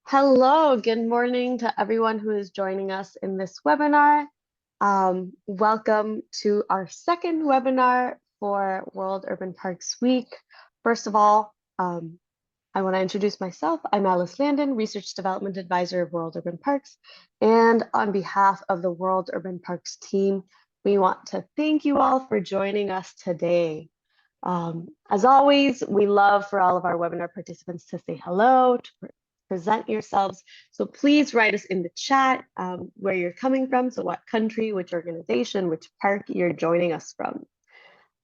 Hello, good morning to everyone who is joining us in this webinar. Welcome to our second webinar for World Urban Parks Week. First of all, I want to introduce myself. I'm Alice Landon, Research Development Advisor of World Urban Parks. And on behalf of the World Urban Parks team, we want to thank you all for joining us today. As always, we love for all of our webinar participants to say hello, to present yourselves. So please write us in the chat where you're coming from. So what country, which organization, which park you're joining us from.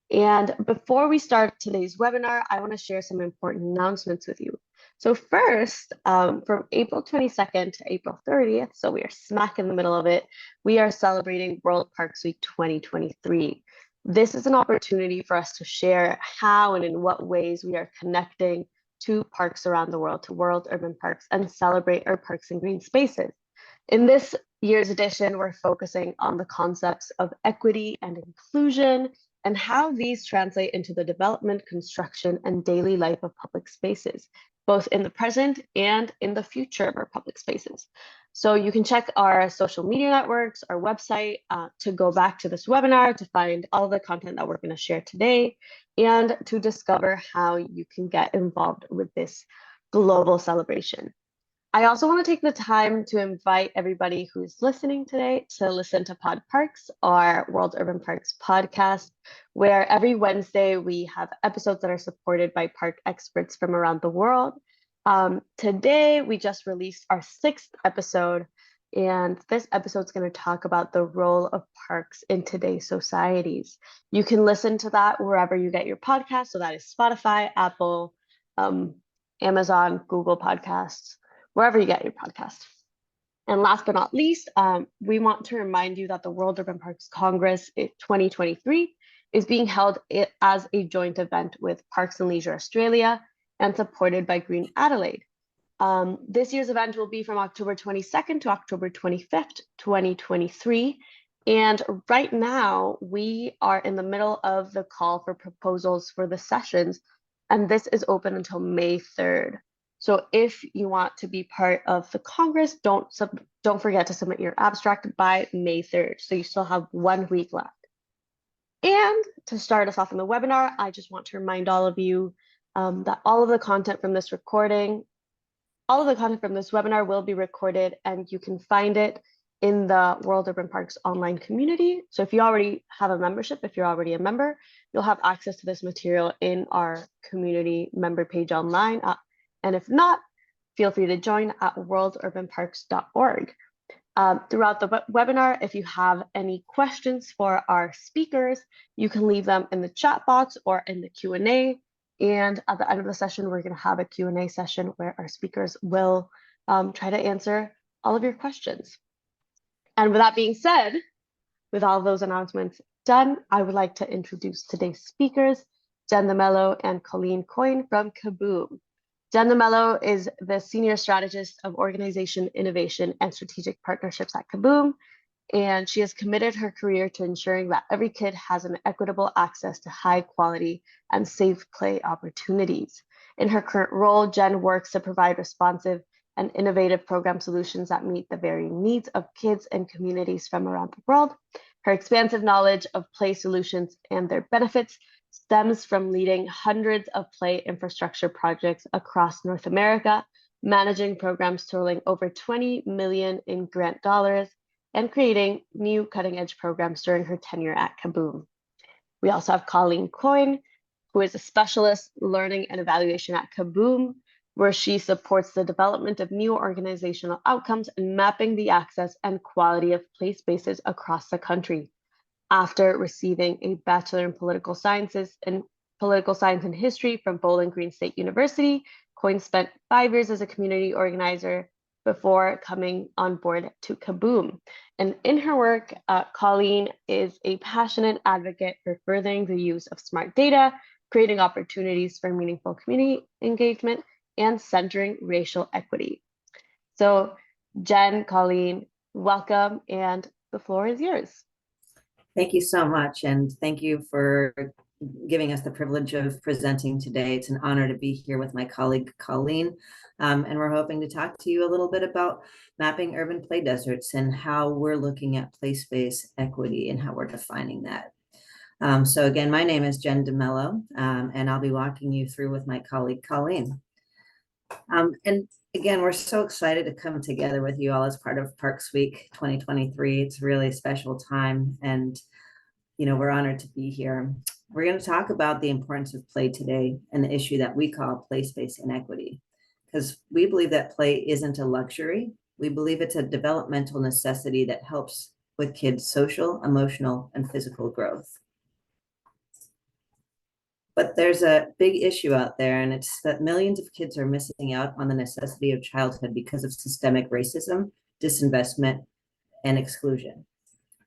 And before we start today's webinar, I want to share some important announcements with you. So first, from April 22nd to April 30th, so we are smack in the middle of it, we are celebrating World Parks Week 2023. This is an opportunity for us to share how and in what ways we are connecting to parks around the world, to World Urban Parks, and celebrate our parks and green spaces. In this year's edition, we're focusing on the concepts of equity and inclusion and how these translate into the development, construction, and daily life of public spaces, both in the present and in the future of our public spaces. So you can check our social media networks, our website, to go back to this webinar to find all the content that we're going to share today and to discover how you can get involved with this global celebration. I also want to take the time to invite everybody who's listening today to listen to Pod Parks, our World Urban Parks podcast, where every Wednesday we have episodes that are supported by park experts from around the world. Today, we just released our 6th episode, and this episode is going to talk about the role of parks in today's societies. You can listen to that wherever you get your podcast. So that is Spotify, Apple, Amazon, Google Podcasts, wherever you get your podcast. And last but not least, we want to remind you that the World Urban Parks Congress 2023 is being held as a joint event with Parks and Leisure Australia and supported by Green Adelaide. This year's event will be from October 22nd to October 25th, 2023. And right now, we are in the middle of the call for proposals for the sessions, and this is open until May 3rd. So if you want to be part of the Congress, don't forget to submit your abstract by May 3rd. So you still have 1 week left. And to start us off in the webinar, I just want to remind all of you that all of the content from this recording, all of the content from this webinar will be recorded, and you can find it in the World Urban Parks online community. So if you already have a membership, if you're already a member, you'll have access to this material in our community member page online. And if not, feel free to join at worldurbanparks.org. Throughout the webinar, if you have any questions for our speakers, you can leave them in the chat box or in the Q&A. And at the end of the session, we're going to have a Q&A session where our speakers will try to answer all of your questions. And with that being said, with all of those announcements done, I would like to introduce today's speakers, Jen DeMello and Colleen Coyne from KABOOM. Jen DeMello is the Senior Strategist of Organization, Innovation, and Strategic Partnerships at KABOOM, and she has committed her career to ensuring that every kid has an equitable access to high quality and safe play opportunities. In her current role, Jen works to provide responsive and innovative program solutions that meet the varying needs of kids and communities from around the world. Her expansive knowledge of play solutions and their benefits stems from leading hundreds of play infrastructure projects across North America, managing programs totaling over $20 million in grant dollars, and creating new cutting-edge programs during her tenure at KABOOM. We also have Colleen Coyne, who is a specialist learning and evaluation at KABOOM, where she supports the development of new organizational outcomes and mapping the access and quality of play spaces across the country. After receiving a Bachelor in Political Sciences and Political Science and History from Bowling Green State University, Coyne spent 5 years as a community organizer before coming on board to KABOOM. And in her work, Colleen is a passionate advocate for furthering the use of smart data, creating opportunities for meaningful community engagement, and centering racial equity. So Jen, Colleen, welcome, and the floor is yours. Thank you so much, and thank you for giving us the privilege of presenting today. It's an honor to be here with my colleague, Colleen. And we're hoping to talk to you a little bit about mapping urban play deserts and how we're looking at play-space equity and how we're defining that. So again, my name is Jen DeMello, and I'll be walking you through with my colleague, Colleen. And again, we're so excited to come together with you all as part of Parks Week 2023. It's a really special time, and we're honored to be here. We're going to talk about the importance of play today and the issue that we call play space inequity, because we believe that play isn't a luxury. We believe it's a developmental necessity that helps with kids' social, emotional, and physical growth. But there's a big issue out there, and it's that millions of kids are missing out on the necessity of childhood because of systemic racism, disinvestment, and exclusion.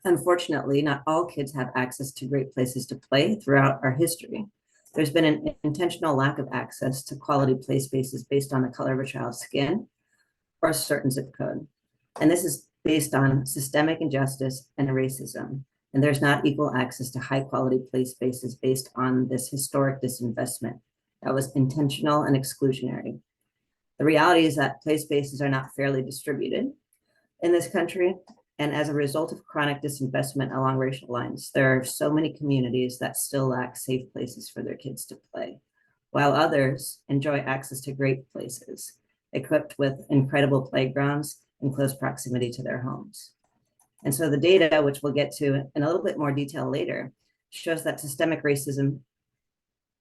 Unfortunately, not all kids have access to great places to play throughout our history. There's been an intentional lack of access to quality play spaces based on the color of a child's skin or a certain zip code. And this is based on systemic injustice and racism. And there's not equal access to high quality play spaces based on this historic disinvestment that was intentional and exclusionary. The reality is that play spaces are not fairly distributed in this country. And as a result of chronic disinvestment along racial lines, there are so many communities that still lack safe places for their kids to play, while others enjoy access to great places, equipped with incredible playgrounds in close proximity to their homes. And so the data, which we'll get to in a little bit more detail later, shows that systemic racism,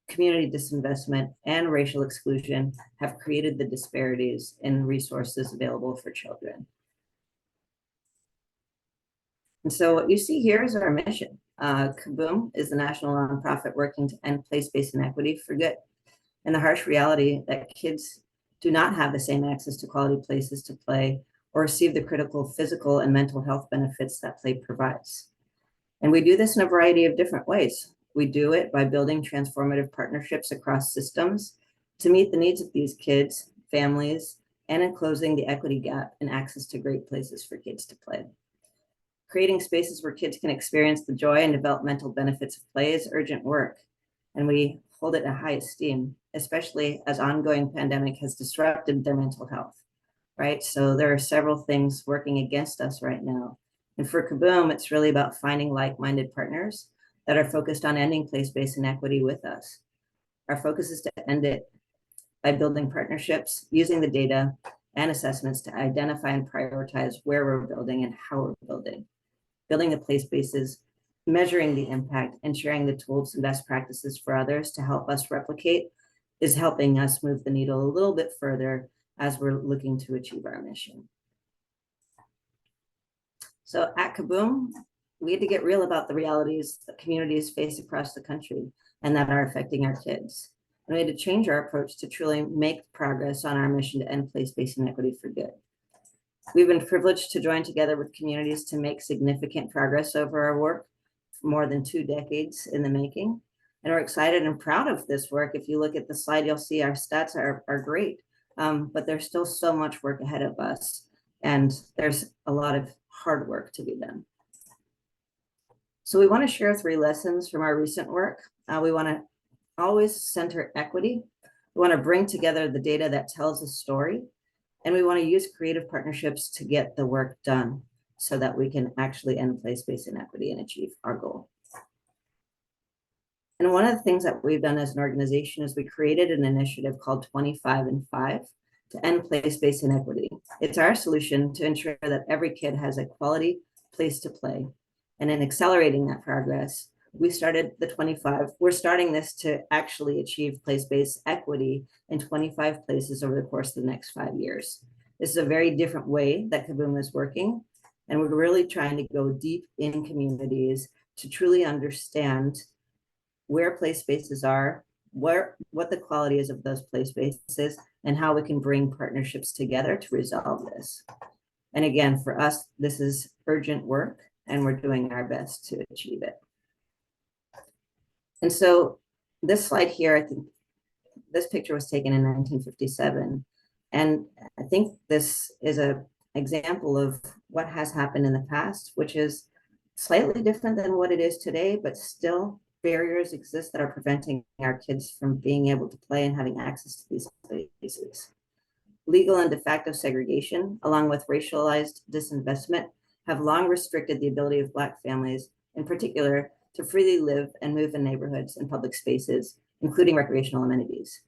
community disinvestment, and racial exclusion have created the disparities in resources available for children. And so what you see here is our mission. KABOOM is the national nonprofit working to end place-based inequity for good. And the harsh reality that kids do not have the same access to quality places to play or receive the critical physical and mental health benefits that play provides. And we do this in a variety of different ways. We do it by building transformative partnerships across systems to meet the needs of these kids, families, and in closing the equity gap in access to great places for kids to play. Creating spaces where kids can experience the joy and developmental benefits of play is urgent work, and we hold it in high esteem, especially as ongoing pandemic has disrupted their mental health, right? So there are several things working against us right now. And for KABOOM, it's really about finding like-minded partners that are focused on ending place-based inequity with us. Our focus is to end it by building partnerships, using the data and assessments to identify and prioritize where we're building and how we're building the play spaces, measuring the impact, and sharing the tools and best practices for others to help us replicate is helping us move the needle a little bit further as we're looking to achieve our mission. So at KABOOM, we had to get real about the realities that communities face across the country and that are affecting our kids. And we had to change our approach to truly make progress on our mission to end place-based inequity for good. We've been privileged to join together with communities to make significant progress over our work for more than 2 decades in the making. And we're excited and proud of this work. If you look at the slide, you'll see our stats are great, but there's still so much work ahead of us. And there's a lot of hard work to be done. So we want to share 3 lessons from our recent work. We want to always center equity. We want to bring together the data that tells a story. And we want to use creative partnerships to get the work done so that we can actually end place-based inequity and achieve our goal. And one of the things that we've done as an organization is we created an initiative called 25 and 5 to end place-based inequity. It's our solution to ensure that every kid has a quality place to play. And in accelerating that progress, we started the 25. We're starting this to actually achieve place-based equity in 25 places over the course of the next 5 years. This is a very different way that KABOOM is working. And we're really trying to go deep in communities to truly understand where play spaces are, what the quality is of those play spaces, and how we can bring partnerships together to resolve this. And again, for us, this is urgent work, and we're doing our best to achieve it. And so this slide here, I think this picture was taken in 1957. And I think this is an example of what has happened in the past, which is slightly different than what it is today, but still barriers exist that are preventing our kids from being able to play and having access to these spaces. Legal and de facto segregation, along with racialized disinvestment, have long restricted the ability of Black families, in particular, to freely live and move in neighborhoods and public spaces, including recreational amenities.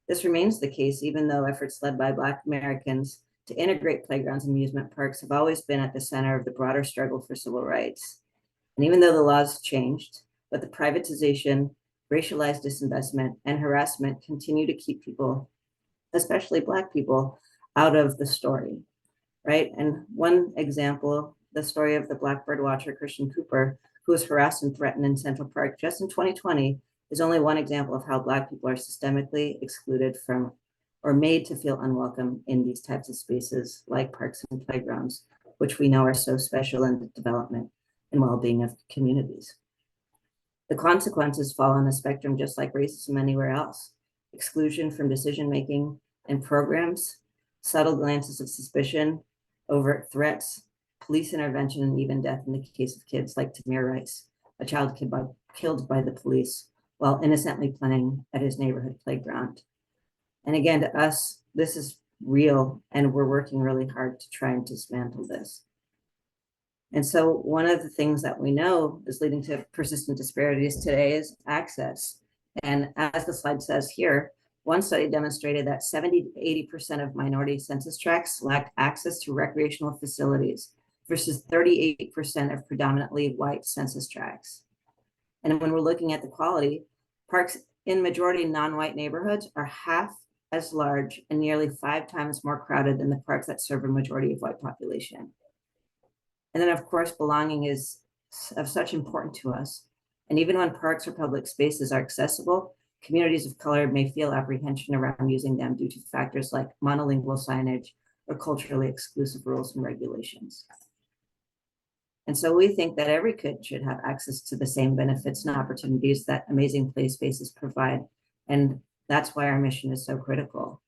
This remains the case even though efforts led by Black Americans to integrate playgrounds and amusement parks have always been at the center of the broader struggle for civil rights. And even though the laws changed, but the privatization, racialized disinvestment, and harassment continue to keep people, especially Black people, out of the story, right? And one example, the story of the Blackbird watcher, Christian Cooper, who was harassed and threatened in Central Park just in 2020, is only one example of how Black people are systemically excluded from or made to feel unwelcome in these types of spaces like parks and playgrounds, which we know are so special in the development and well-being of communities. The consequences fall on a spectrum just like racism anywhere else. Exclusion from decision-making and programs, subtle glances of suspicion, overt threats, police intervention, and even death in the case of kids like Tamir Rice, a child killed by the police while innocently playing at his neighborhood playground. And again, to us, this is real, and we're working really hard to try and dismantle this. And so one of the things that we know is leading to persistent disparities today is access. And as the slide says here, one study demonstrated that 70 to 80% of minority census tracts lacked access to recreational facilities versus 38% of predominantly white census tracts. And when we're looking at the quality, parks in majority non-white neighborhoods are half as large and nearly 5 times more crowded than the parks that serve a majority of white population. And then of course, belonging is of such importance to us. And even when parks or public spaces are accessible, communities of color may feel apprehension around using them due to factors like monolingual signage or culturally exclusive rules and regulations. And so we think that every kid should have access to the same benefits and opportunities that amazing play spaces provide. And that's why our mission is so critical.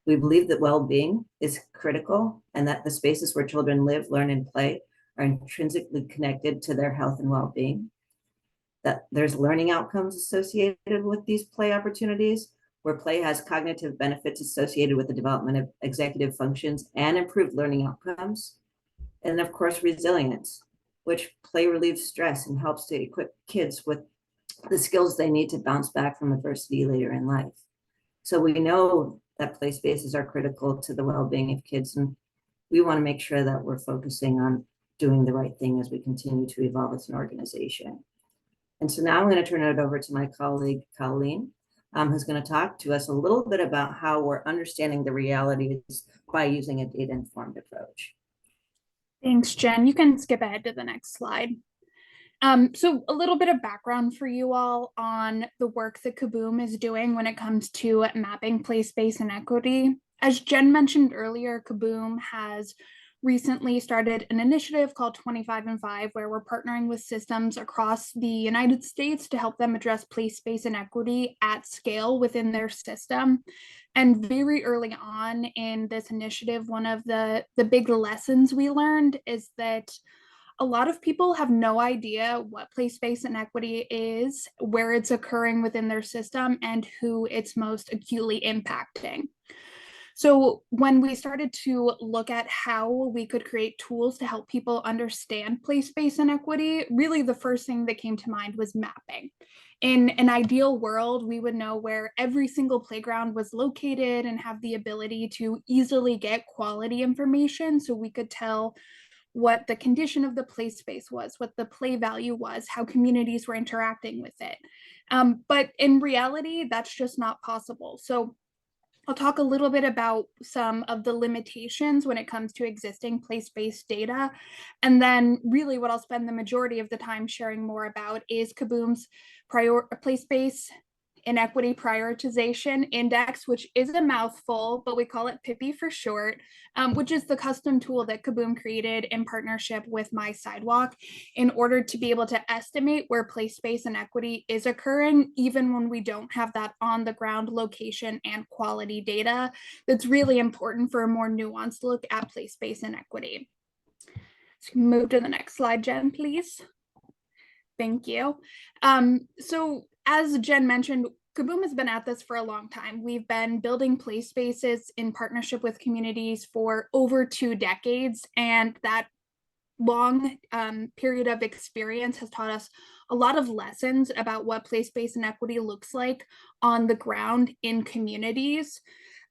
We believe that well-being is critical and that the spaces where children live, learn, and play are intrinsically connected to their health and well-being. That there's learning outcomes associated with these play opportunities, where play has cognitive benefits associated with the development of executive functions and improved learning outcomes. And of course, resilience, which play relieves stress and helps to equip kids with the skills they need to bounce back from adversity later in life. So we know that play spaces are critical to the well-being of kids, and we want to make sure that we're focusing on doing the right thing as we continue to evolve as an organization. And so now I'm going to turn it over to my colleague, Colleen, who's going to talk to us a little bit about how we're understanding the realities by using a data-informed approach. Thanks, Jen. You can skip ahead to the next slide. So a little bit of background for you all on the work that KABOOM is doing when it comes to mapping place, space, and equity. As Jen mentioned earlier, KABOOM has recently started an initiative called 25 and 5, where we're partnering with systems across the United States to help them address place, space, and equity at scale within their system. And very early on in this initiative, one of the big lessons we learned is that a lot of people have no idea what place, space, and equity is, where it's occurring within their system, and who it's most acutely impacting. So when we started to look at how we could create tools to help people understand place, space, and equity, really the first thing that came to mind was mapping. In an ideal world, we would know where every single playground was located and have the ability to easily get quality information so we could tell what the condition of the play space was, what the play value was, how communities were interacting with it. But in reality, that's just not possible. So I'll talk a little bit about some of the limitations when it comes to existing place-based data. And then really what I'll spend the majority of the time sharing more about is KABOOM's place-based Inequity Prioritization Index, which is a mouthful, but we call it PIPI for short, which is the custom tool that KABOOM created in partnership with My Sidewalk in order to be able to estimate where place, space, and equity is occurring, even when we don't have that on the ground location and quality data. That's really important for a more nuanced look at place, space, and equity. So move to the next slide, Jen, please. Thank you. So as Jen mentioned, KABOOM has been at this for a long time. We've been building play spaces in partnership with communities for over 2 decades, and that long period of experience has taught us a lot of lessons about what place-based inequity looks like on the ground in communities.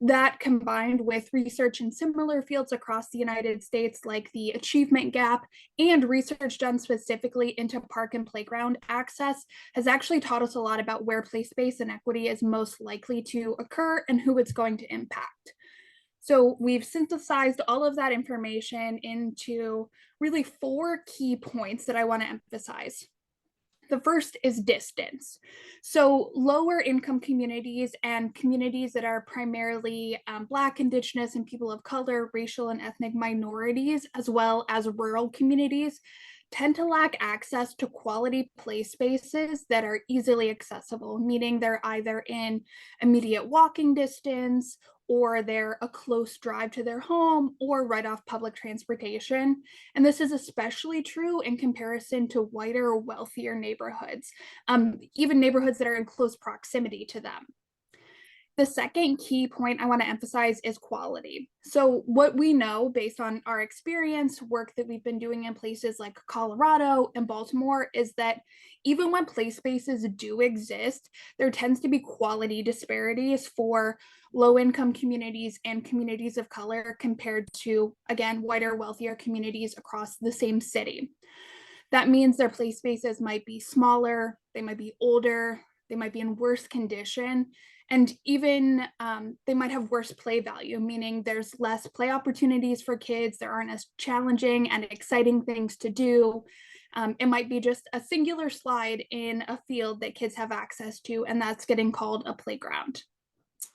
That, combined with research in similar fields across the United States, like the achievement gap, and research done specifically into park and playground access, has actually taught us a lot about where place-based inequity is most likely to occur and who it's going to impact. So we've synthesized all of that information into really 4 key points that I want to emphasize. The first is distance. So lower income communities and communities that are primarily Black, Indigenous, and people of color, racial and ethnic minorities, as well as rural communities, tend to lack access to quality play spaces that are easily accessible, meaning they're either in immediate walking distance, or they're a close drive to their home, or right off public transportation. And this is especially true in comparison to whiter, wealthier neighborhoods, even neighborhoods that are in close proximity to them. The second key point I want to emphasize is quality. So what we know based on our experience, work that we've been doing in places like Colorado and Baltimore, is that even when play spaces do exist, there tends to be quality disparities for low-income communities and communities of color compared to, again, whiter, wealthier communities across the same city. That means their play spaces might be smaller, they might be older, they might be in worse condition, and even they might have worse play value, meaning there's less play opportunities for kids, there aren't as challenging and exciting things to do. It might be just a singular slide in a field that kids have access to, and that's getting called a playground.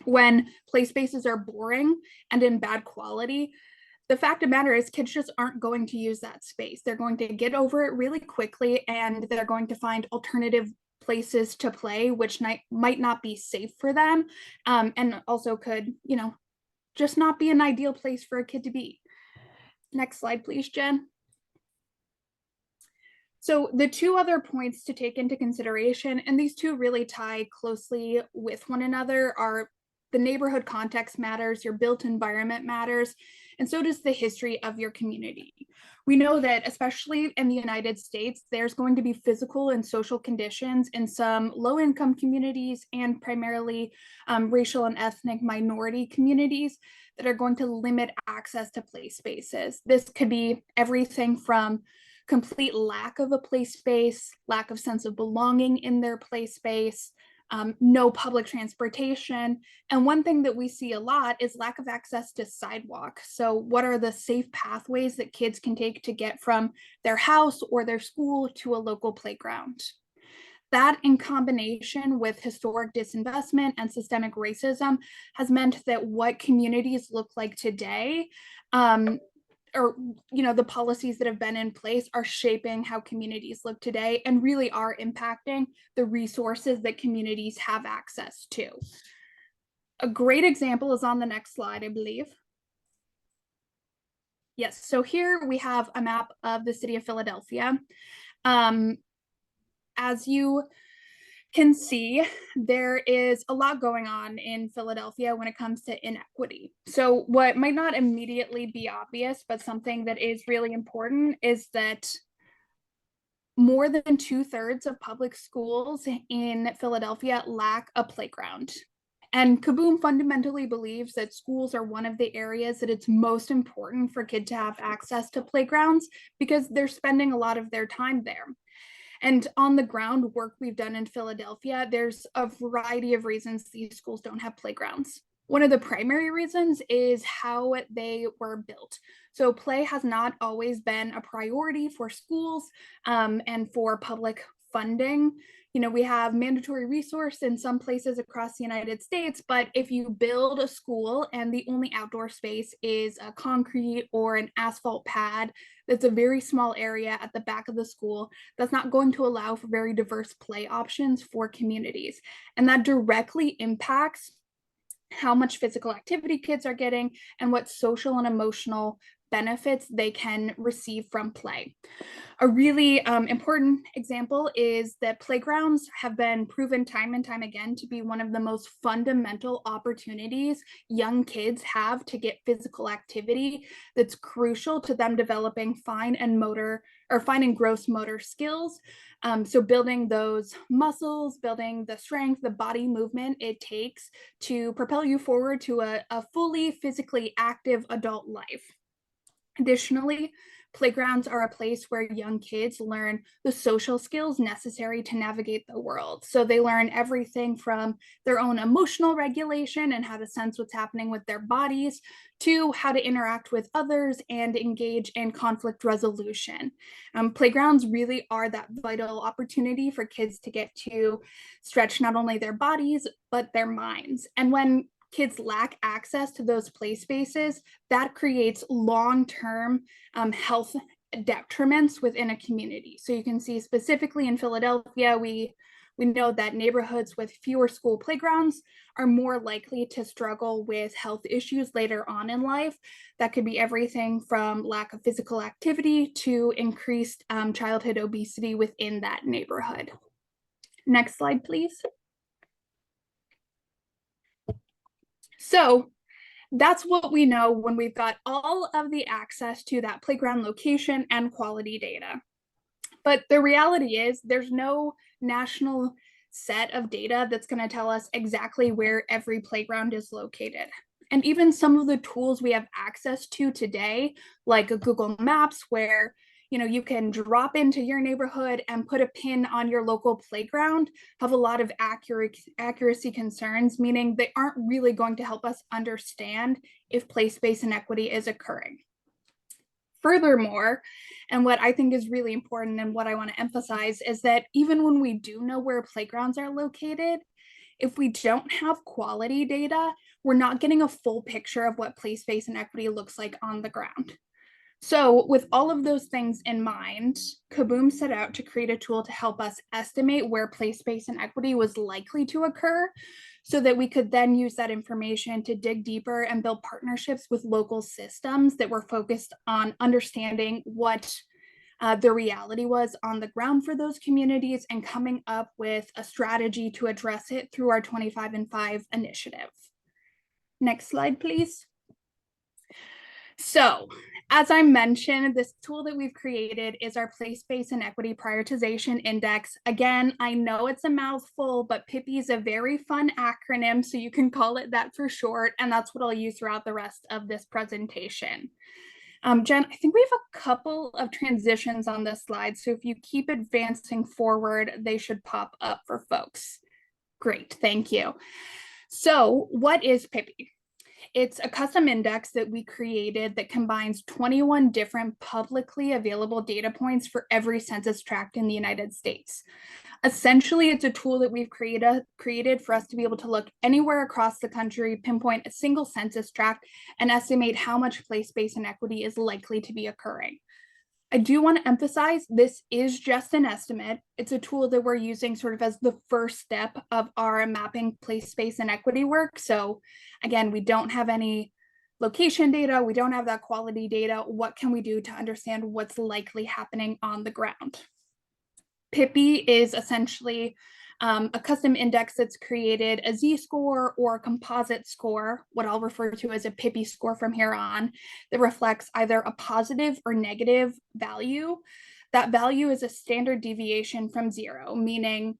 When play spaces are boring and in bad quality, the fact of the matter is kids just aren't going to use that space. They're going to get over it really quickly, and they're going to find alternative places to play, which might not be safe for them, and also could, just not be an ideal place for a kid to be. Next slide, please, Jen. So the 2 other points to take into consideration, and these 2 really tie closely with one another, are the neighborhood context matters, your built environment matters, and so does the history of your community. We know that, especially in the United States, there's going to be physical and social conditions in some low-income communities and primarily racial and ethnic minority communities that are going to limit access to play spaces. This could be everything from complete lack of a play space, lack of sense of belonging in their play space, no public transportation. And one thing that we see a lot is lack of access to sidewalk. So what are the safe pathways that kids can take to get from their house or their school to a local playground? That, in combination with historic disinvestment and systemic racism, has meant that what communities look like today, or the policies that have been in place, are shaping how communities look today and really are impacting the resources that communities have access to. A great example is on the next slide, I believe. Yes, so here we have a map of the city of Philadelphia. As you can see, there is a lot going on in Philadelphia when it comes to inequity. So what might not immediately be obvious, but something that is really important, is that more than 2/3 of public schools in Philadelphia lack a playground. And KABOOM fundamentally believes that schools are one of the areas that it's most important for kids to have access to playgrounds, because they're spending a lot of their time there. And on the ground work we've done in Philadelphia, there's a variety of reasons these schools don't have playgrounds. One of the primary reasons is how they were built. So play has not always been a priority for schools and for public funding. We have mandatory resource in some places across the United States, but if you build a school and the only outdoor space is a concrete or an asphalt pad, that's a very small area at the back of the school, that's not going to allow for very diverse play options for communities. And that directly impacts how much physical activity kids are getting and what social and emotional benefits they can receive from play. A really important example is that playgrounds have been proven time and time again to be one of the most fundamental opportunities young kids have to get physical activity that's crucial to them developing fine and gross motor skills. So building those muscles, building the strength, the body movement it takes to propel you forward to a fully physically active adult life. Additionally, playgrounds are a place where young kids learn the social skills necessary to navigate the world. So they learn everything from their own emotional regulation and how to sense what's happening with their bodies to how to interact with others and engage in conflict resolution. Playgrounds really are that vital opportunity for kids to get to stretch not only their bodies, but their minds. And when kids lack access to those play spaces, that creates long-term health detriments within a community. So you can see specifically in Philadelphia, we know that neighborhoods with fewer school playgrounds are more likely to struggle with health issues later on in life. That could be everything from lack of physical activity to increased childhood obesity within that neighborhood. Next slide, please. So that's what we know when we've got all of the access to that playground location and quality data. But the reality is there's no national set of data that's going to tell us exactly where every playground is located. And even some of the tools we have access to today, like Google Maps, where you can drop into your neighborhood and put a pin on your local playground, have a lot of accuracy concerns, meaning they aren't really going to help us understand if place-based inequity is occurring. Furthermore, and what I think is really important and what I want to emphasize is that even when we do know where playgrounds are located, if we don't have quality data, we're not getting a full picture of what place-based inequity looks like on the ground. So with all of those things in mind, KABOOM set out to create a tool to help us estimate where place-based inequity was likely to occur so that we could then use that information to dig deeper and build partnerships with local systems that were focused on understanding what the reality was on the ground for those communities and coming up with a strategy to address it through our 25 and 5 initiative. Next slide, please. So, as I mentioned, this tool that we've created is our Place-Based Inequity Prioritization Index. Again, I know it's a mouthful, but PIPI is a very fun acronym, so you can call it that for short, and that's what I'll use throughout the rest of this presentation. Jen, I think we have a couple of transitions on this slide, so if you keep advancing forward, they should pop up for folks. Great, thank you. So what is PIPI? It's a custom index that we created that combines 21 different publicly available data points for every census tract in the United States. Essentially, it's a tool that we've created for us to be able to look anywhere across the country, pinpoint a single census tract, and estimate how much place-based inequity is likely to be occurring. I do want to emphasize this is just an estimate. It's a tool that we're using sort of as the first step of our mapping place-based inequity work. So again, we don't have any location data. We don't have that quality data. What can we do to understand what's likely happening on the ground? PIPI is essentially a custom index that's created a z-score or a composite score, what I'll refer to as a PIPI score from here on, that reflects either a positive or negative value. That value is a standard deviation from 0, meaning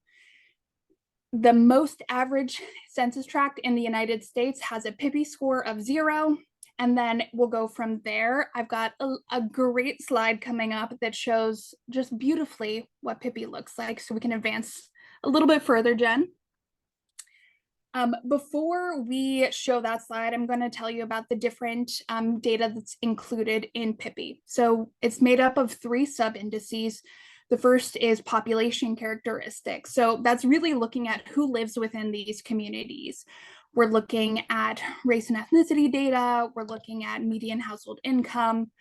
the most average census tract in the United States has a PIPI score of 0. And then we'll go from there. I've got a great slide coming up that shows just beautifully what PIPI looks like. So we can advance a little bit further, Jen. Before we show that slide, I'm going to tell you about the different data that's included in PIPI. So it's made up of 3 sub-indices. The first is population characteristics. So that's really looking at who lives within these communities. We're looking at race and ethnicity data. We're looking at median household income.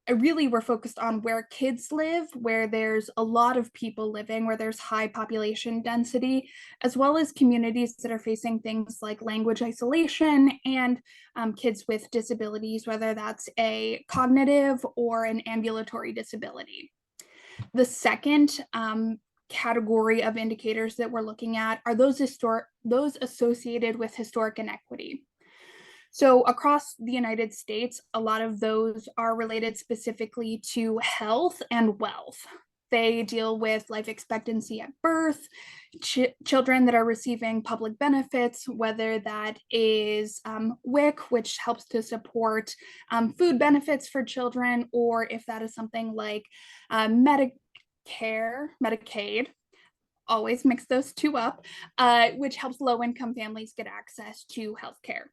really we're focused on where kids live, where there's a lot of people living, where there's high population density, as well as communities that are facing things like language isolation and kids with disabilities, whether that's a cognitive or an ambulatory disability. The second category of indicators that we're looking at are those associated with historic inequity. So across the United States, a lot of those are related specifically to health and wealth. They deal with life expectancy at birth, children that are receiving public benefits, whether that is WIC, which helps to support food benefits for children, or if that is something like Medicaid, always mix those two up, which helps low-income families get access to healthcare.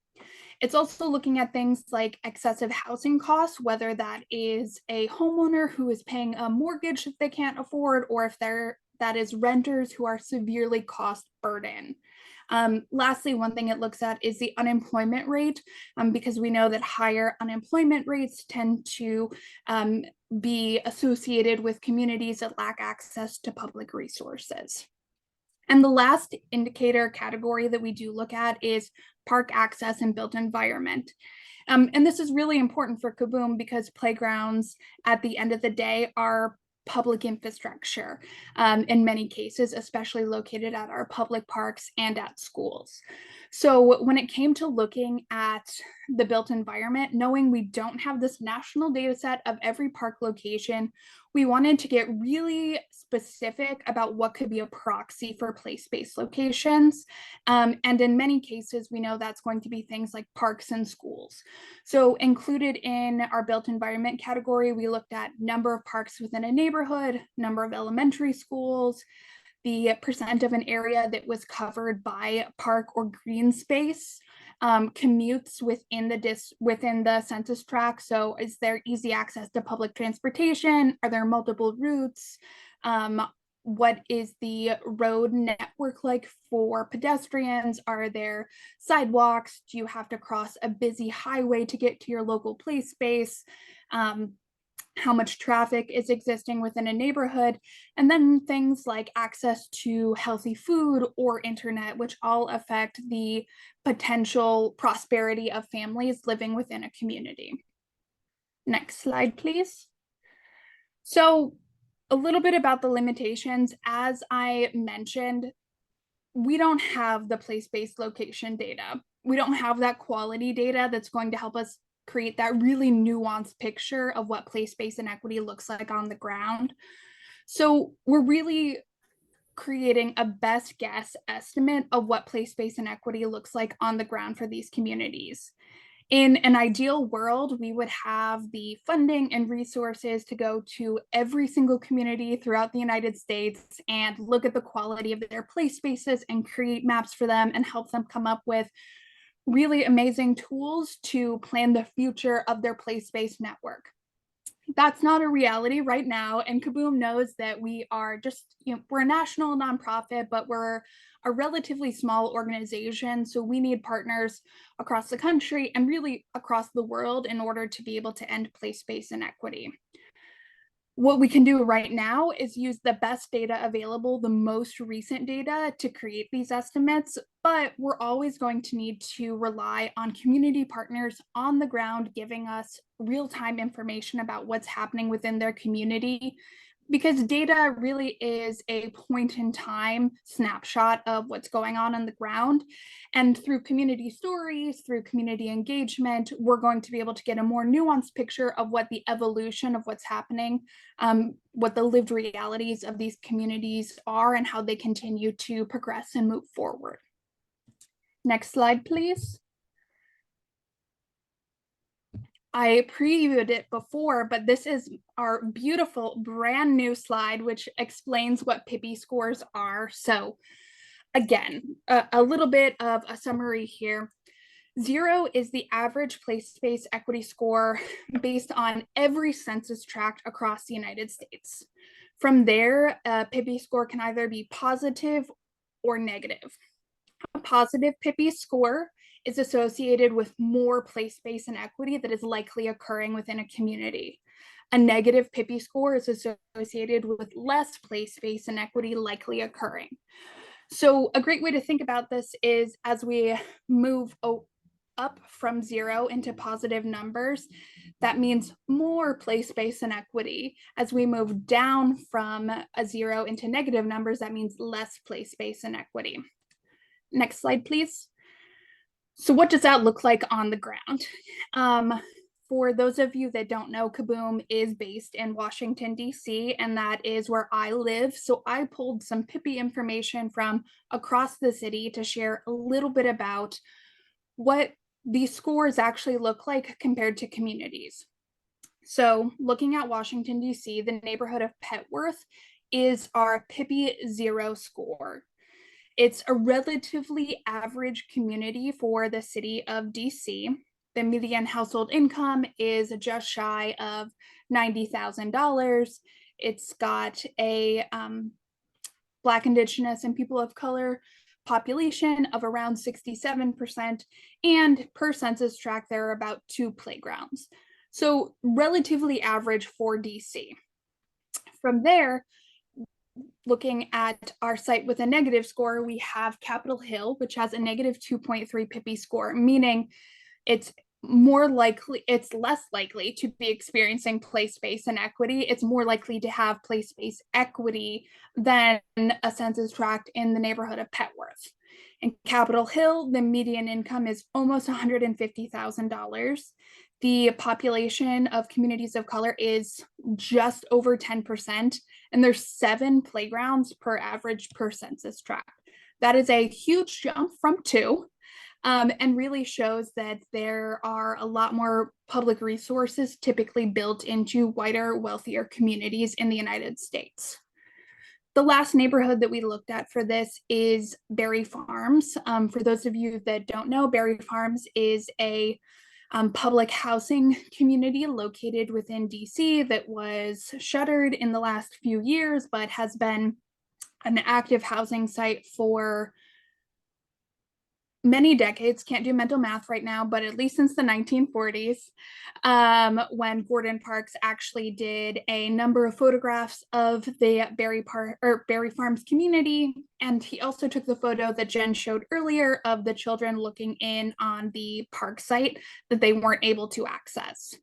It's also looking at things like excessive housing costs, whether that is a homeowner who is paying a mortgage that they can't afford, or if that is renters who are severely cost burdened. Lastly, one thing it looks at is the unemployment rate, because we know that higher unemployment rates tend to be associated with communities that lack access to public resources. And the last indicator category that we do look at is park access and built environment. And this is really important for KABOOM because playgrounds at the end of the day are public infrastructure in many cases, especially located at our public parks and at schools. So when it came to looking at the built environment, knowing we don't have this national data set of every park location, we wanted to get really specific about what could be a proxy for place-based locations. And in many cases, we know that's going to be things like parks and schools. So included in our built environment category, we looked at number of parks within a neighborhood, number of elementary schools, the percent of an area that was covered by park or green space, commutes within the census tract. So is there easy access to public transportation? Are there multiple routes? What is the road network like for pedestrians? Are there sidewalks? Do you have to cross a busy highway to get to your local play space? How much traffic is existing within a neighborhood, and then things like access to healthy food or internet, which all affect the potential prosperity of families living within a community. Next slide, please. So a little bit about the limitations. As I mentioned, we don't have the place-based location data. We don't have that quality data that's going to help us create that really nuanced picture of what place-based inequity looks like on the ground. So we're really creating a best guess estimate of what place-based inequity looks like on the ground for these communities. In an ideal world, we would have the funding and resources to go to every single community throughout the United States and look at the quality of their play spaces and create maps for them and help them come up with really amazing tools to plan the future of their place-based network. That's not a reality right now, and KABOOM knows that we are just, we're a national nonprofit, but we're a relatively small organization, so we need partners across the country and really across the world in order to be able to end place-based inequity. What we can do right now is use the best data available, the most recent data, to create these estimates, but we're always going to need to rely on community partners on the ground giving us real-time information about what's happening within their community, because data really is a point in time snapshot of what's going on the ground. And through community stories, through community engagement, we're going to be able to get a more nuanced picture of what the evolution of what's happening, what the lived realities of these communities are, and how they continue to progress and move forward. Next slide, please. I previewed it before, but this is our beautiful brand new slide, which explains what PIPI scores are. So again, a little bit of a summary here. 0 is the average place-based equity score based on every census tract across the United States. From there, a PIPI score can either be positive or negative. A positive PIPI score is associated with more place-based inequity that is likely occurring within a community. A negative PIPI score is associated with less place-based inequity likely occurring. So a great way to think about this is as we move up from 0 into positive numbers, that means more place-based inequity. As we move down from a 0 into negative numbers, that means less place-based inequity. Next slide, please. So what does that look like on the ground? For those of you that don't know, KABOOM is based in Washington, D.C., and that is where I live. So I pulled some PIPI information from across the city to share a little bit about what these scores actually look like compared to communities. So looking at Washington, D.C., the neighborhood of Petworth is our PIPI 0 score. It's a relatively average community for the city of DC. The median household income is just shy of $90,000. It's got a Black, Indigenous, and people of color population of around 67%, and per census tract, there are about 2 playgrounds. So relatively average for DC. From there, looking at our site with a negative score, we have Capitol Hill, which has a negative 2.3 PIPI score, meaning it's less likely to be experiencing place-based inequity. It's more likely to have place-based equity than a census tract in the neighborhood of Petworth. In Capitol Hill, the median income is almost $150,000. The population of communities of color is just over 10%, and there's 7 playgrounds per census tract. That is a huge jump from 2, and really shows that there are a lot more public resources typically built into whiter, wealthier communities in the United States. The last neighborhood that we looked at for this is Berry Farms. For those of you that don't know, Berry Farms is a public housing community located within DC that was shuttered in the last few years, but has been an active housing site for many decades. Can't do mental math right now, but at least since the 1940s, when Gordon Parks actually did a number of photographs of the Berry Farms community. And he also took the photo that Jen showed earlier of the children looking in on the park site that they weren't able to access.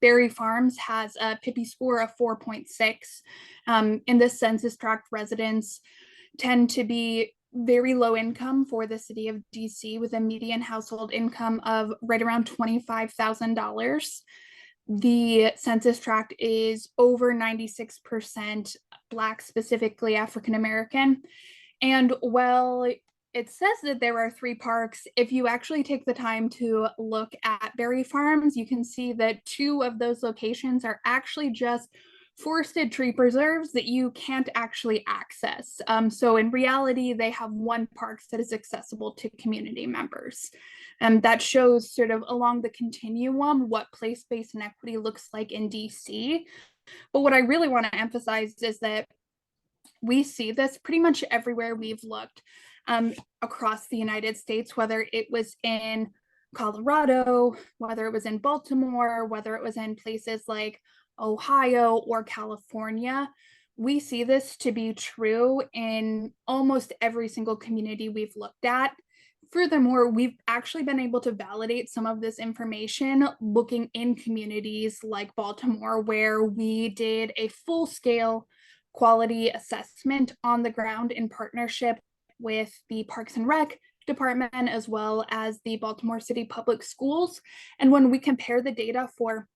Berry Farms has a PIPI score of 4.6. In this census tract, residents tend to be very low income for the city of DC, with a median household income of right around $25,000. The census tract is over 96% Black, specifically African American. And while it says that there are 3 parks, if you actually take the time to look at Berry Farms, you can see that 2 of those locations are actually just forested tree preserves that you can't actually access. So in reality, they have 1 park that is accessible to community members. And that shows sort of along the continuum what place-based inequity looks like in DC. But what I really want to emphasize is that we see this pretty much everywhere we've looked across the United States, whether it was in Colorado, whether it was in Baltimore, whether it was in places like Ohio or California. We see this to be true in almost every single community we've looked at. Furthermore, we've actually been able to validate some of this information looking in communities like Baltimore, where we did a full-scale quality assessment on the ground in partnership with the Parks and Rec department, as well as the Baltimore City Public Schools. And when we compare the data for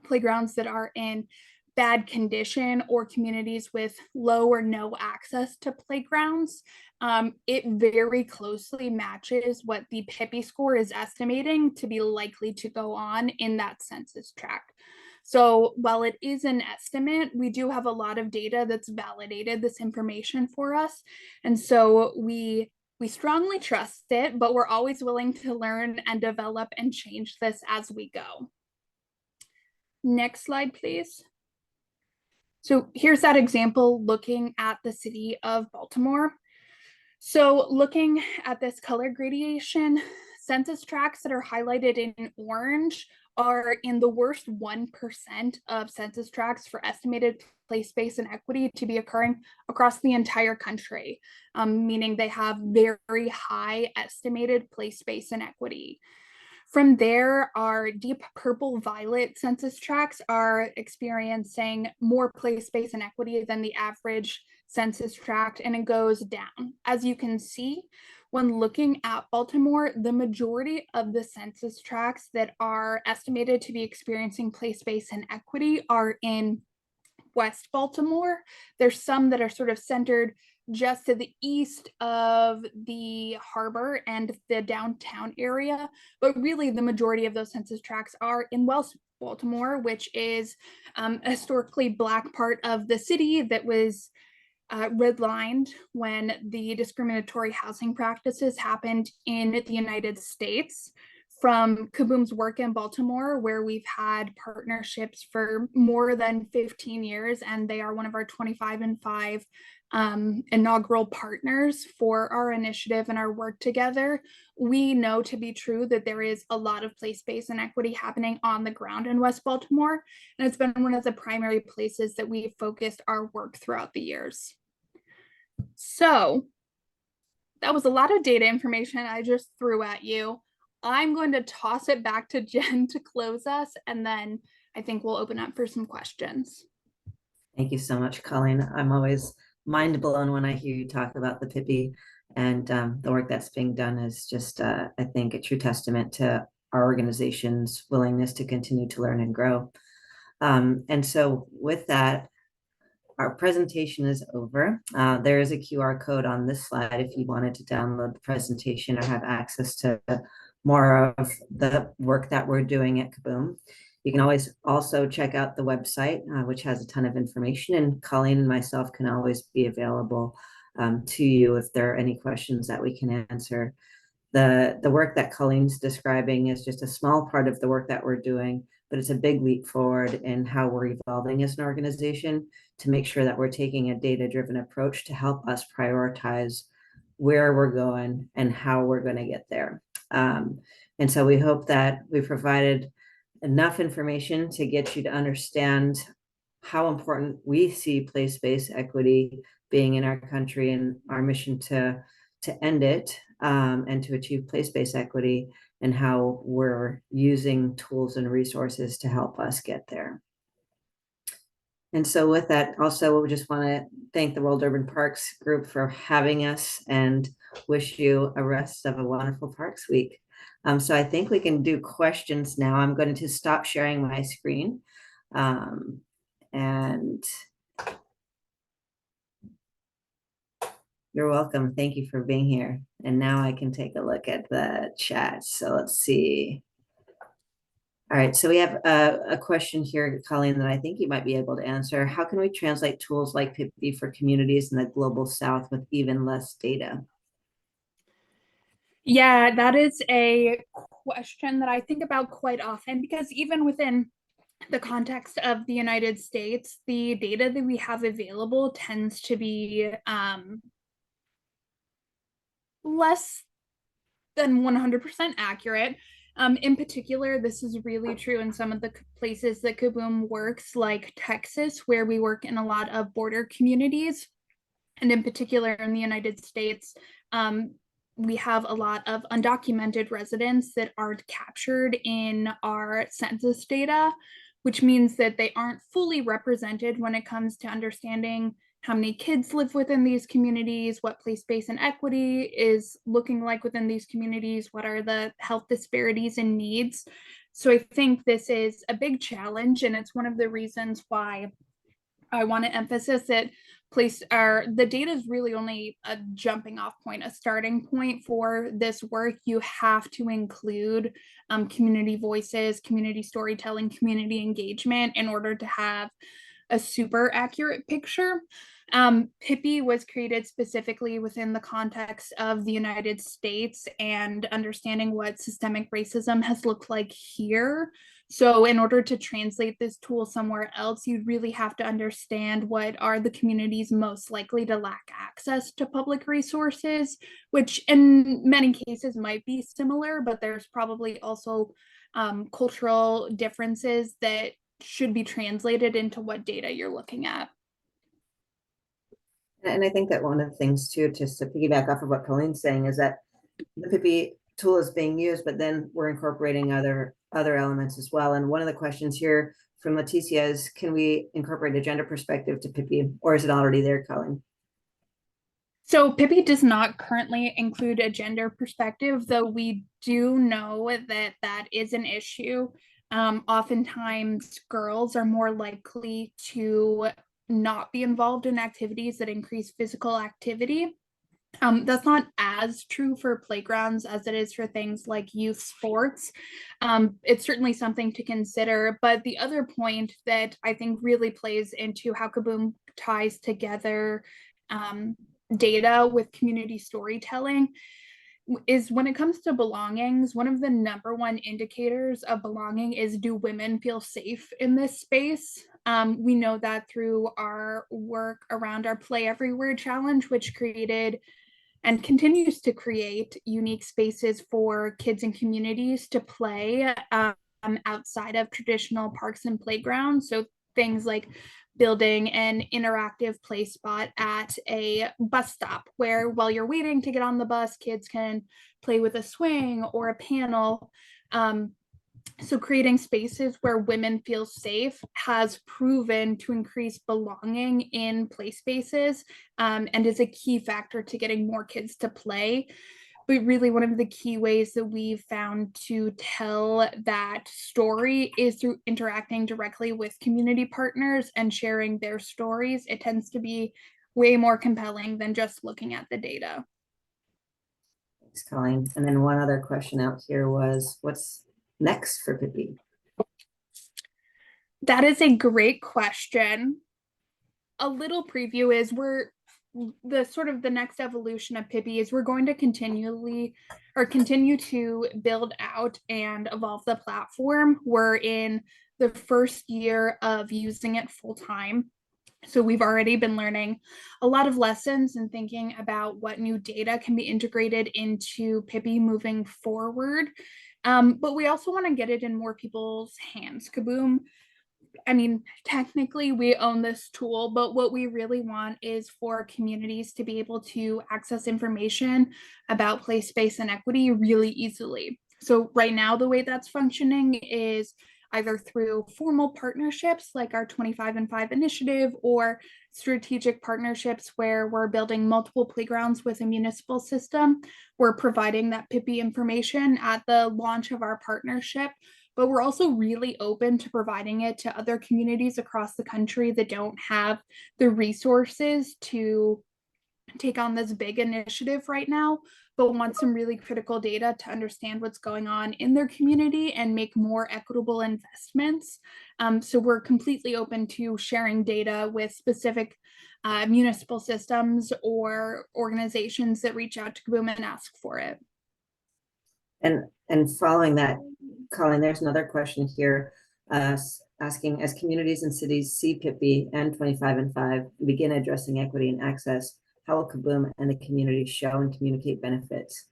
playgrounds that are in bad condition or communities with low or no access to playgrounds, it very closely matches what the PIPI score is estimating to be likely to go on in that census tract. So while it is an estimate, we do have a lot of data that's validated this information for us. And so we strongly trust it, but we're always willing to learn and develop and change this as we go. Next slide, please. So here's that example looking at the city of Baltimore. So looking at this color gradation, census tracts that are highlighted in orange are in the worst 1% of census tracts for estimated place-based inequity to be occurring across the entire country, meaning they have very high estimated place-based inequity. From there, our deep purple violet census tracts are experiencing more place-based inequity than the average census tract, and it goes down. As you can see, when looking at Baltimore, the majority of the census tracts that are estimated to be experiencing place-based inequity are in West Baltimore. There's some that are sort of centered just to the east of the harbor and the downtown area, but really the majority of those census tracts are in West Baltimore, which is a historically Black part of the city that was redlined when the discriminatory housing practices happened in the United States. From KABOOM's work in Baltimore, where we've had partnerships for more than 15 years, and they are one of our 25 and 5 inaugural partners for our initiative and our work together, we know to be true that there is a lot of place-based inequity happening on the ground in West Baltimore, and it's been one of the primary places that we've focused our work throughout the years. So that was a lot of data information I just threw at you. I'm going to toss it back to Jen to close us, and then I think we'll open up for some questions. Thank you so much, Colleen. I'm always mind blown when I hear you talk about the PIPI, and the work that's being done is just, I think, a true testament to our organization's willingness to continue to learn and grow. And so with that, our presentation is over. There is a QR code on this slide if you wanted to download the presentation or have access to more of the work that we're doing at KABOOM. You can always also check out the website, which has a ton of information, and Colleen and myself can always be available to you if there are any questions that we can answer. The work that Colleen's describing is just a small part of the work that we're doing, but it's a big leap forward in how we're evolving as an organization to make sure that we're taking a data-driven approach to help us prioritize where we're going and how we're going to get there. And so we hope that we provided enough information to get you to understand how important we see place-based equity being in our country and our mission to end it and to achieve place-based equity, and how we're using tools and resources to help us get there. And so with that, also, we just want to thank the World Urban Parks group for having us and wish you a rest of a wonderful Parks Week. So I think we can do questions now. I'm going to stop sharing my screen. And you're welcome. Thank you for being here. And now I can take a look at the chat. So let's see. All right, so we have a question here, Colleen, that I think you might be able to answer. How can we translate tools like PIPI for communities in the global South with even less data? Yeah, that is a question that I think about quite often, because even within the context of the United States, the data that we have available tends to be less than 100% accurate. In particular, this is really true in some of the places that KABOOM works, like Texas, where we work in a lot of border communities. And in particular, in the United States, we have a lot of undocumented residents that aren't captured in our census data, which means that they aren't fully represented when it comes to understanding how many kids live within these communities, what place-based inequity is looking like within these communities, what are the health disparities and needs. So I think this is a big challenge, and it's one of the reasons why I want to emphasize that the data is really only a jumping off point, a starting point for this work. You have to include community voices, community storytelling, community engagement in order to have a super accurate picture. PIPI was created specifically within the context of the United States and understanding what systemic racism has looked like here. So in order to translate this tool somewhere else, you really have to understand what are the communities most likely to lack access to public resources, which in many cases might be similar, but there's probably also cultural differences that should be translated into what data you're looking at. And I think that one of the things too, just to piggyback off of what Colleen's saying, is that the PIPI tool is being used, but then we're incorporating other elements as well. And one of the questions here from Leticia is, can we incorporate a gender perspective to PIPI, or is it already there, Colleen? So PIPI does not currently include a gender perspective, though we do know that that is an issue. Oftentimes girls are more likely to not be involved in activities that increase physical activity. That's not as true for playgrounds as it is for things like youth sports. It's certainly something to consider, but the other point that I think really plays into how KABOOM ties together data with community storytelling is when it comes to belongings, one of the number one indicators of belonging is, do women feel safe in this space? We know that through our work around our Play Everywhere challenge, which created and continues to create unique spaces for kids and communities to play outside of traditional parks and playgrounds. So things like building an interactive play spot at a bus stop where, while you're waiting to get on the bus, kids can play with a swing or a panel. So creating spaces where women feel safe has proven to increase belonging in play spaces, and is a key factor to getting more kids to play. But really, one of the key ways that we've found to tell that story is through interacting directly with community partners and sharing their stories. It tends to be way more compelling than just looking at the data. Thanks, Colleen. And then one other question out here was, what's next for PIPI? That is a great question. A little preview is the next evolution of PIPI is we're going to continue to build out and evolve the platform. We're in the first year of using it full time. So we've already been learning a lot of lessons and thinking about what new data can be integrated into PIPI moving forward. But we also want to get it in more people's hands. KABOOM, I mean, technically we own this tool, but what we really want is for communities to be able to access information about place, space, and equity really easily. So right now, the way that's functioning is either through formal partnerships like our 25 and 5 initiative, or strategic partnerships where we're building multiple playgrounds with a municipal system. We're providing that PIPI information at the launch of our partnership, but we're also really open to providing it to other communities across the country that don't have the resources to take on this big initiative right now, but want some really critical data to understand what's going on in their community and make more equitable investments. So we're completely open to sharing data with specific municipal systems or organizations that reach out to KABOOM and ask for it. And following that, Colleen, there's another question here asking, as communities and cities see PIPI and 25 and 5 begin addressing equity and access, how will KABOOM and the community show and communicate benefits?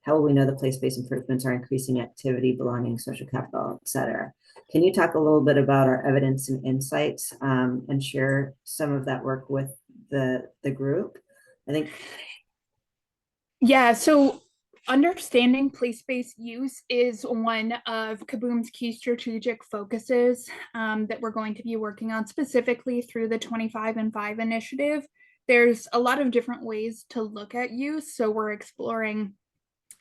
How will we know the place-based improvements are increasing activity, belonging, social capital, et cetera? Can you talk a little bit about our evidence and insights and share some of that work with the group? I think. Yeah, so understanding place-based use is one of KABOOM's key strategic focuses that we're going to be working on specifically through the 25 and 5 initiative. There's a lot of different ways to look at use, so we're exploring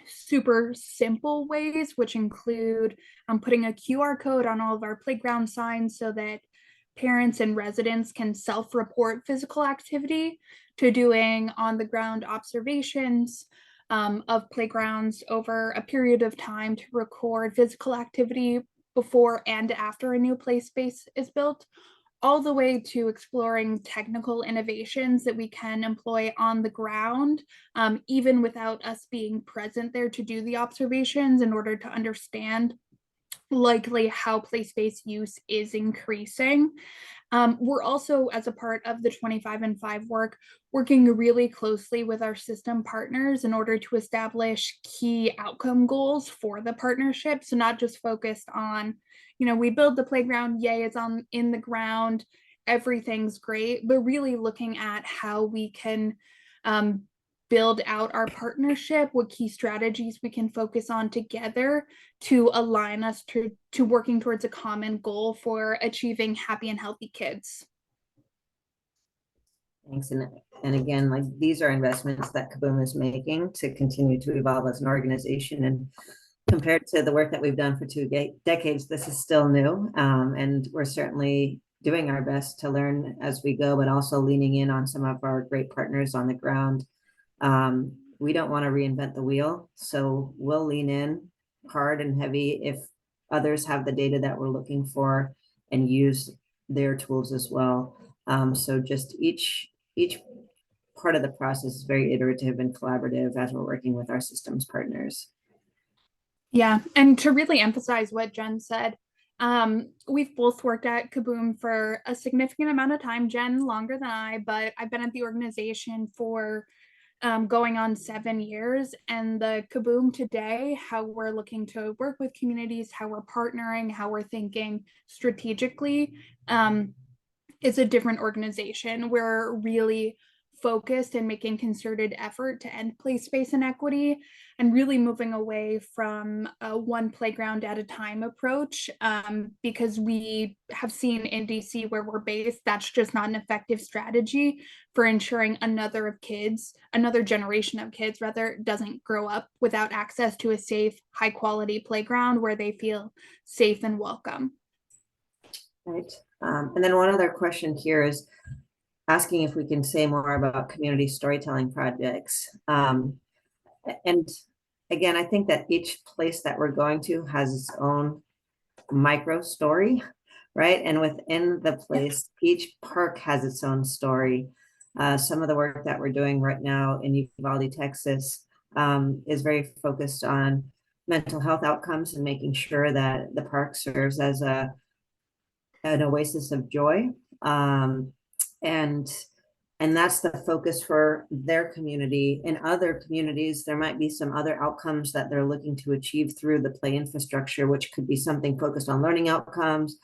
super simple ways, which include putting a QR code on all of our playground signs so that parents and residents can self-report physical activity, to doing on-the-ground observations of playgrounds over a period of time to record physical activity before and after a new play space is built, all the way to exploring technical innovations that we can employ on the ground, even without us being present there to do the observations, in order to understand likely how play-based use is increasing. We're also, as a part of the 25 and 5 work, working really closely with our system partners in order to establish key outcome goals for the partnership. So not just focused on, we build the playground, yay, it's in the ground, everything's great, but really looking at how we can build out our partnership, what key strategies we can focus on together to align us to working towards a common goal for achieving happy and healthy kids. Thanks. And again, like, these are investments that KABOOM is making to continue to evolve as an organization. And compared to the work that we've done for 2 decades, this is still new. And we're certainly doing our best to learn as we go, but also leaning in on some of our great partners on the ground. We don't want to reinvent the wheel, so we'll lean in hard and heavy if others have the data that we're looking for and use their tools as well. So just each part of the process is very iterative and collaborative as we're working with our systems partners. Yeah, and to really emphasize what Jen said, we've both worked at KABOOM for a significant amount of time. Jen longer than I, but I've been at the organization for going on 7 years, and the KABOOM today, how we're looking to work with communities, how we're partnering, how we're thinking strategically, it's a different organization. We're really focused and making concerted effort to end place-based inequity and really moving away from a one playground at a time approach, because we have seen in DC where we're based, that's just not an effective strategy for ensuring another generation of kids rather, doesn't grow up without access to a safe, high quality playground where they feel safe and welcome. Right. And then one other question here is asking if we can say more about community storytelling projects. And again, I think that each place that we're going to has its own micro story, right? And within the place, each park has its own story. Some of the work that we're doing right now in Uvalde, Texas, is very focused on mental health outcomes and making sure that the park serves as an oasis of joy. And that's the focus for their community. In other communities, there might be some other outcomes that they're looking to achieve through the play infrastructure, which could be something focused on learning outcomes,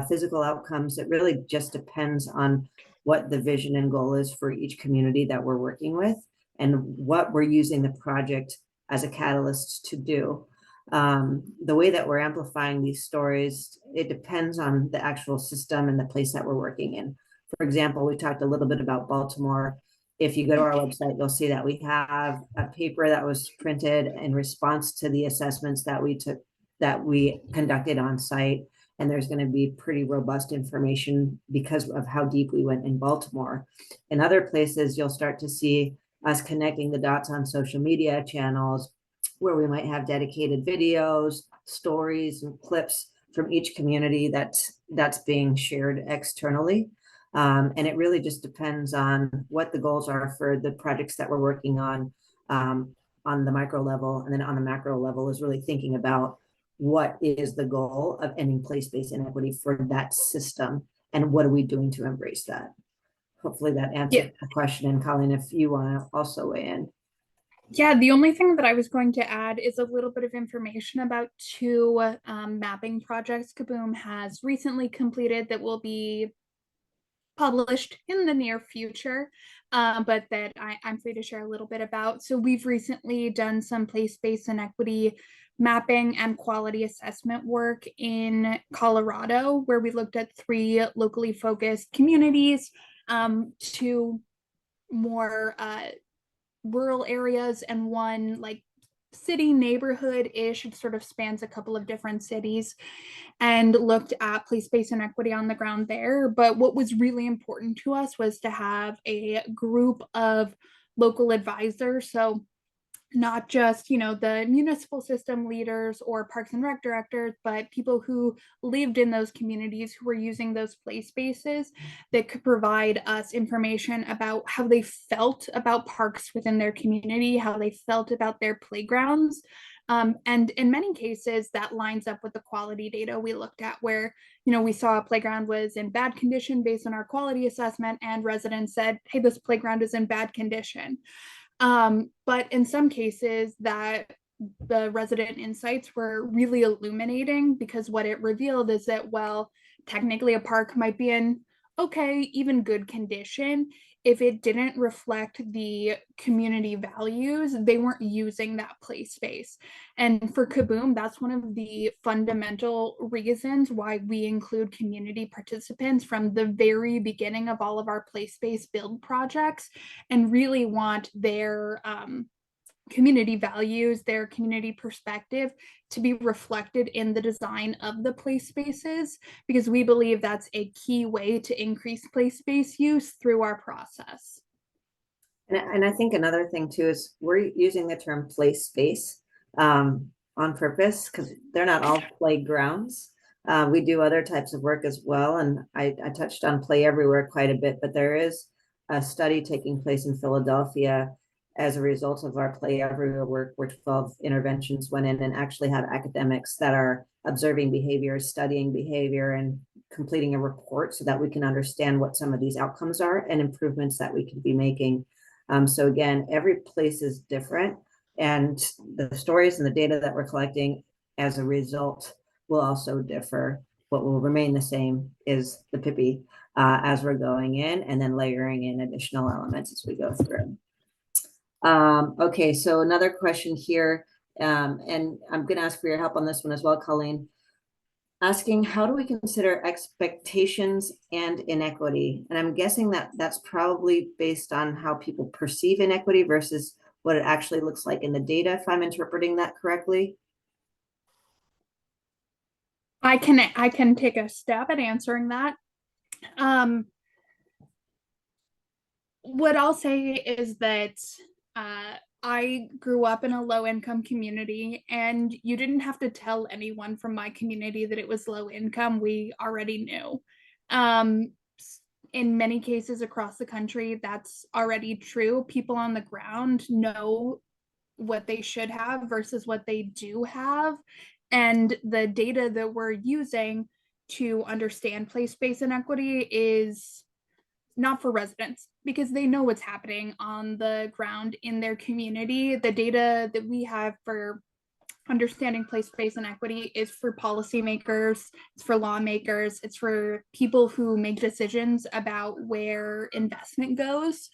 physical outcomes. It really just depends on what the vision and goal is for each community that we're working with and what we're using the project as a catalyst to do. The way that we're amplifying these stories, it depends on the actual system and the place that we're working in. For example, we talked a little bit about Baltimore. If you go to our website, you'll see that we have a paper that was printed in response to the assessments that we conducted on site. And there's going to be pretty robust information because of how deep we went in Baltimore. In other places, you'll start to see us connecting the dots on social media channels where we might have dedicated videos, stories, and clips from each community that's being shared externally. And it really just depends on what the goals are for the projects that we're working on the micro level. And then on the macro level is really thinking about what is the goal of ending place-based inequity for that system and what are we doing to embrace that. Hopefully that answered the question. And Colleen, if you want to also weigh in. Yeah, the only thing that I was going to add is a little bit of information about 2 mapping projects KABOOM has recently completed that will be published in the near future, but that I'm free to share a little bit about. So we've recently done some place-based inequity mapping and quality assessment work in Colorado, where we looked at 3 locally focused communities, 2 more rural areas and 1 like city neighborhood-ish. It sort of spans a couple of different cities, and looked at place-based inequity on the ground there. But what was really important to us was to have a group of local advisors. So not just, the municipal system leaders or Parks and Rec directors, but people who lived in those communities who were using those play spaces that could provide us information about how they felt about parks within their community, how they felt about their playgrounds, And in many cases, that lines up with the quality data we looked at, where we saw a playground was in bad condition based on our quality assessment, and residents said, hey, this playground is in bad condition. But in some cases, that the resident insights were really illuminating, because what it revealed is that, well, technically a park might be in okay, even good condition. If it didn't reflect the community values, they weren't using that play space. And for KABOOM, that's one of the fundamental reasons why we include community participants from the very beginning of all of our play space build projects, and really want their community values, their community perspective to be reflected in the design of the play spaces, because we believe that's a key way to increase play space use through our process. And I think another thing too is we're using the term play space on purpose, because they're not all playgrounds. We do other types of work as well. And I touched on Play Everywhere quite a bit, but there is a study taking place in Philadelphia as a result of our Play Everywhere work, where 12 interventions went in and actually have academics that are observing behavior, studying behavior, and completing a report so that we can understand what some of these outcomes are and improvements that we could be making. So again, every place is different, and the stories and the data that we're collecting as a result will also differ. What will remain the same is the PIPI as we're going in, and then layering in additional elements as we go through. Okay, so another question here, and I'm going to ask for your help on this one as well, Colleen. Asking, how do we consider expectations and inequity? And I'm guessing that that's probably based on how people perceive inequity versus what it actually looks like in the data, if I'm interpreting that correctly. I can take a stab at answering that. What I'll say is that I grew up in a low-income community, and you didn't have to tell anyone from my community that it was low income. We already knew. In many cases across the country, that's already true. People on the ground know what they should have versus what they do have. And the data that we're using to understand place-based inequity is not for residents, because they know what's happening on the ground in their community. The data that we have for understanding place-based inequity is for policymakers, it's for lawmakers, it's for people who make decisions about where investment goes,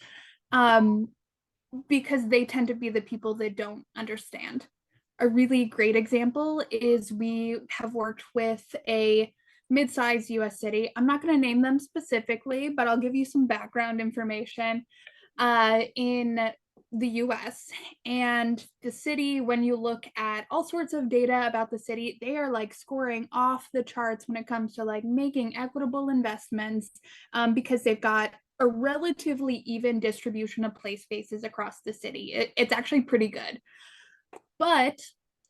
because they tend to be the people that don't understand. A really great example is we have worked with a mid-sized US city. I'm not going to name them specifically, but I'll give you some background information in the US. And the city, when you look at all sorts of data about the city, they are like scoring off the charts when it comes to like making equitable investments, because they've got a relatively even distribution of play spaces across the city. It's actually pretty good. But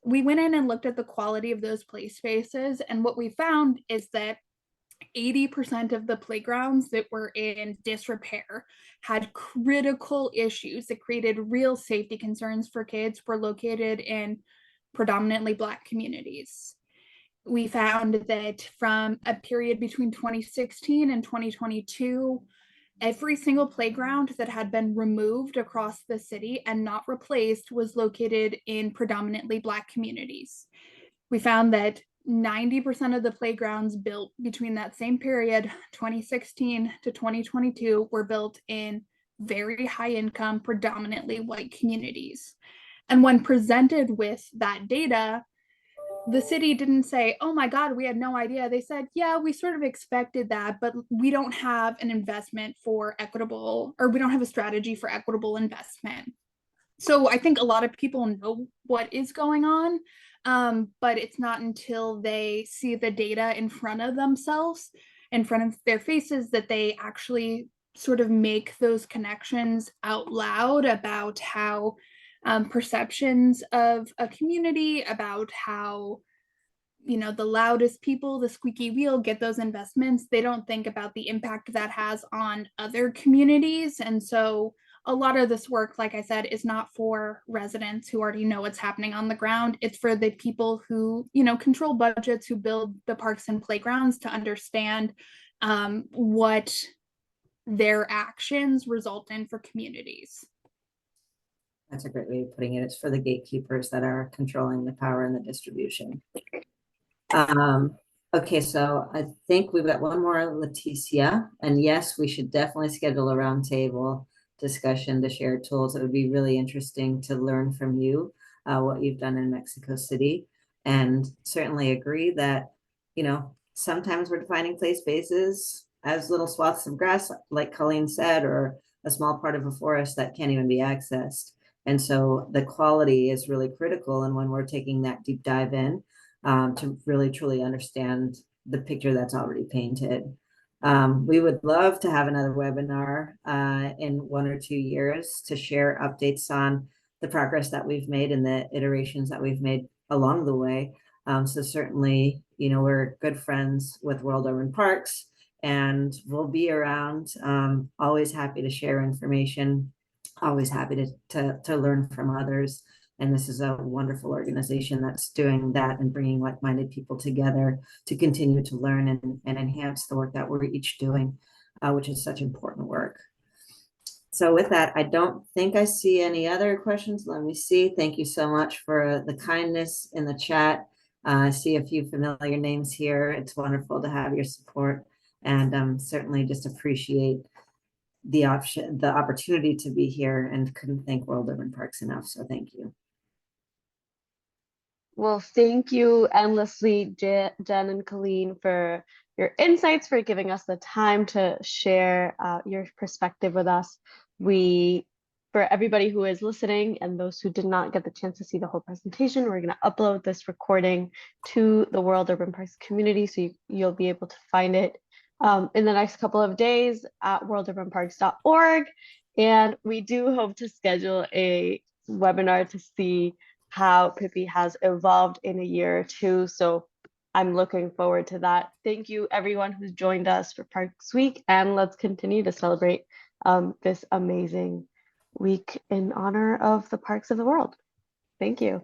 we went in and looked at the quality of those play spaces, and what we found is that 80% of the playgrounds that were in disrepair, had critical issues that created real safety concerns for kids, were located in predominantly Black communities. We found that from a period between 2016 and 2022, every single playground that had been removed across the city and not replaced was located in predominantly Black communities. We found that 90% of the playgrounds built between that same period, 2016 to 2022, were built in very high income, predominantly white communities. And when presented with that data, the city didn't say, oh my God, we had no idea. They said, yeah, we sort of expected that, but we don't have an investment for equitable, or we don't have a strategy for equitable investment. So I think a lot of people know what is going on, but it's not until they see the data in front of themselves, in front of their faces, that they actually sort of make those connections out loud about how perceptions of a community, about how the loudest people, the squeaky wheel, get those investments. They don't think about the impact that has on other communities. And so a lot of this work, like I said, is not for residents who already know what's happening on the ground. It's for the people who, control budgets, who build the parks and playgrounds, to understand what their actions result in for communities. That's a great way of putting it. It's for the gatekeepers that are controlling the power and the distribution. Okay, so I think we've got one more, Leticia. And yes, we should definitely schedule a roundtable discussion to share tools. It would be really interesting to learn from you what you've done in Mexico City. And certainly agree that, sometimes we're defining play spaces as little swaths of grass, like Colleen said, or a small part of a forest that can't even be accessed. And so the quality is really critical. And when we're taking that deep dive in, to really truly understand the picture that's already painted. We would love to have another webinar in 1 or 2 years to share updates on the progress that we've made and the iterations that we've made along the way. So certainly, we're good friends with World Urban Parks, and we'll be around. Always happy to share information, always happy to learn from others. And this is a wonderful organization that's doing that and bringing like-minded people together to continue to learn and enhance the work that we're each doing, which is such important work. So with that, I don't think I see any other questions. Let me see. Thank you so much for the kindness in the chat. I see a few familiar names here. It's wonderful to have your support, and certainly just appreciate the opportunity to be here, and couldn't thank World Urban Parks enough. So thank you. Well, thank you endlessly, Jen and Colleen, for your insights, for giving us the time to share your perspective with us. For everybody who is listening and those who did not get the chance to see the whole presentation, we're going to upload this recording to the World Urban Parks community, so you'll be able to find it in the next couple of days at worldurbanparks.org. And we do hope to schedule a webinar to see how PIPI has evolved in a year or two. So I'm looking forward to that. Thank you everyone who's joined us for Parks Week, and let's continue to celebrate this amazing week in honor of the parks of the world. Thank you.